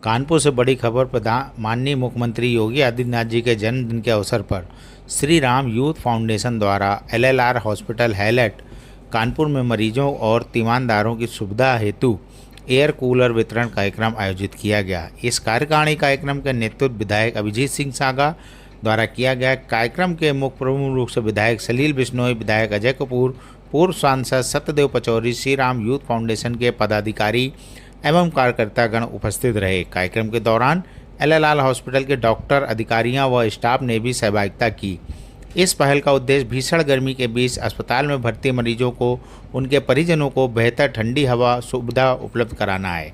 कानपुर से बड़ी खबर। माननीय मुख्यमंत्री योगी आदित्यनाथ जी के जन्मदिन के अवसर पर श्री राम यूथ फाउंडेशन द्वारा LLR हॉस्पिटल हैलेट कानपुर में मरीजों और तीमानदारों की सुविधा हेतु एयर कूलर वितरण कार्यक्रम आयोजित किया गया। इस कार्यकारिणी कार्यक्रम का नेतृत्व विधायक अभिजीत सिंह सागा द्वारा किया गया। कार्यक्रम के मुख्य प्रमुख रूप से विधायक सलील बिश्नोई, विधायक अजय कपूर, पूर्व सांसद सत्यदेव पचौरी, श्री राम यूथ फाउंडेशन के पदाधिकारी एवं कार्यकर्तागण उपस्थित रहे। कार्यक्रम के दौरान LLR हॉस्पिटल के डॉक्टर, अधिकारियों व स्टाफ ने भी सहभागिता की। इस पहल का उद्देश्य भीषण गर्मी के बीच अस्पताल में भर्ती मरीजों को उनके परिजनों को बेहतर ठंडी हवा सुविधा उपलब्ध कराना है।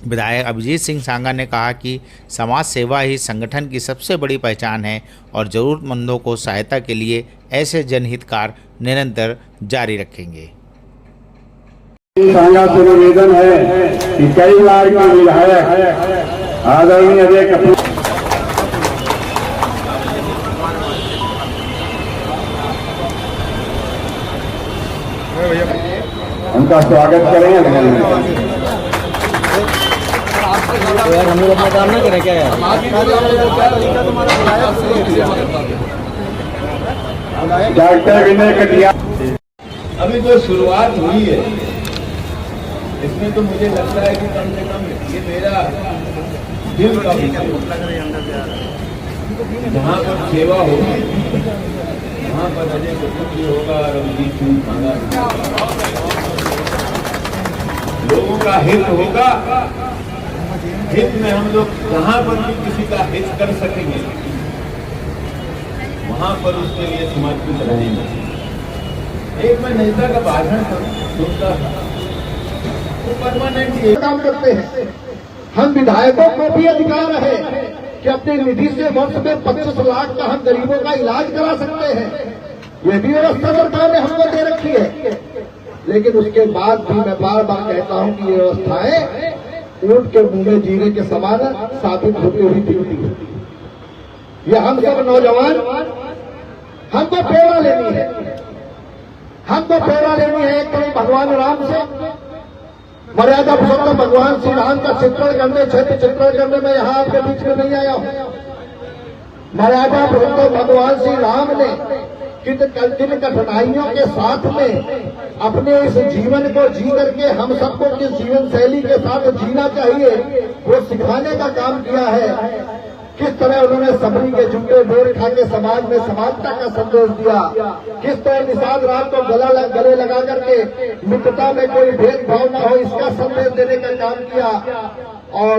विधायक अभिजीत सिंह सांगा ने कहा कि समाज सेवा ही संगठन की सबसे बड़ी पहचान है और ज़रूरतमंदों को सहायता के लिए ऐसे जनहित कार्य निरंतर जारी रखेंगे। सांगा से निवेदन है कि कई बार के विधायक आदरणीय अजय कपूर उनका स्वागत करें। यार हम लोग अपना काम नहीं करें क्या यार? डॉक्टर विनय कटिया अभी जो शुरुआत हुई है इसमें तो मुझे लगता है कि कम से कम ये मेरा दिल का जहाँ पर सेवा होगी वहाँ पर अजय कपूर जी होगा, अभिजीत सिंह सांगा, लोगों का हित होगा। हित में हम लोग जहाँ पर भी किसी का हित कर सकेंगे वहाँ पर उसके लिए समर्पित रहेंगे। एक मैं नेता का भाषण सुनता था, वो परमानेंट काम करते हैं। हम विधायकों को भी अधिकार है कि अपने निधि से वर्ष में 25 लाख का हम गरीबों का इलाज करा सकते हैं। ये भी व्यवस्था सरकार ने हमको दे रखी है। लेकिन उसके बाद भी मैं बार बार कहता हूं कि ये व्यवस्थाएं ऊंट के मुंह में जीरे के समान साबित होती हुई दिखती है। ये हम सब नौजवान हमको प्रेरणा लेनी है। हमको प्रेरणा लेनी है एक तरफ भगवान राम से, मर्यादा पुरुषोत्तम भगवान श्री राम का चित्रण करने, क्षेत्र चित्रण करने में यहाँ आपके बीच में नहीं आया हूँ। मर्यादा पुरुषोत्तम भगवान श्री राम ने किन कठिनाइयों के साथ में अपने इस जीवन को जी करके हम सबको किस जीवन शैली के साथ जीना चाहिए वो सिखाने का काम किया है। किस तरह उन्होंने सबरी के जूते बोर खा के समाज में समानता का संदेश दिया। किस तरह निषाद राम को गले लगा करके मित्रता में कोई भेदभाव न हो इसका संदेश देने का काम किया। और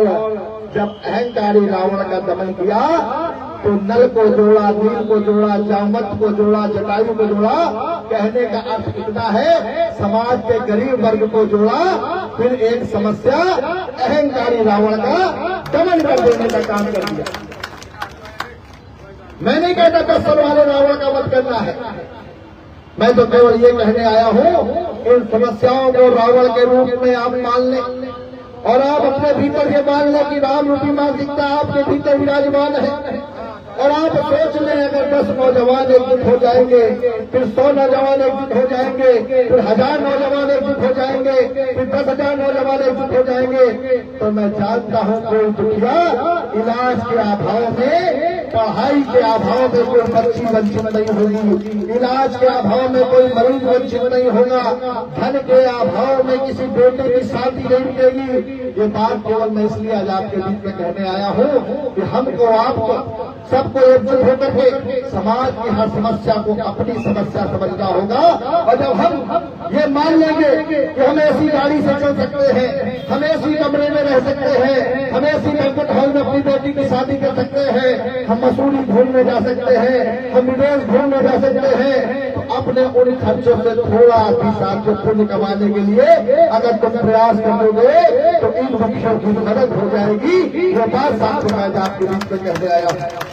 जब अहंकारी रावण का दमन किया तो नल को जोड़ा, नील को जोड़ा, जामवंत को जोड़ा, जटायु को जोड़ा। कहने का अर्थ इतना है समाज के गरीब वर्ग को जोड़ा, फिर एक समस्या अहंकारी रावण का दमन कर देने का काम कर दिया। मैं नहीं कहता 10 साल वाले रावण का वध करना है, मैं तो केवल ये कहने आया हूं इन समस्याओं को रावण के रूप में आप मान लें और आप अपने भीतर ये मान लें कि राम रूपी मानसिकता आपके भीतर विराजमान है। और आप सोच लें अगर 10 नौजवान एकजुट हो जाएंगे, फिर 100 नौजवान एकजुट हो जाएंगे, फिर 1000 नौजवान एकजुट हो जाएंगे, फिर 10,000 नौजवान एकजुट हो जाएंगे, तो मैं जानता हूं कोई दुखिया इलाज के अभाव में, पढ़ाई के अभाव में कोई बच्ची वंचित नहीं होगी, इलाज के अभाव में कोई मरीज वंचित नहीं होगा, धन के अभाव में किसी बेटे की शादी नहीं मिलेगी। ये बात केवल मैं इसलिए आज आपके बीच में कहने आया हूं कि हमको आपको सबको एकजुट होकर के समाज की हर समस्या को अपनी समस्या समझना होगा। और जब हम ये मान लेंगे कि हम ऐसी गाड़ी से चल सकते हैं, हम ऐसी कमरे में रह सकते हैं, हम ऐसी बैंक्वेट हॉल में अपनी बेटी की शादी कर सकते हैं, हम मसूरी घूमने जा सकते हैं, हम विदेश घूमने जा सकते हैं, तो अपने उन खर्चों से थोड़ा भी साथ पुण्य कमाने के लिए अगर तुम प्रयास करोगे तो इन वृक्षों की मदद हो जाएगी। ये बात साथ में मैं आपके बीच में कहने आया हूँ।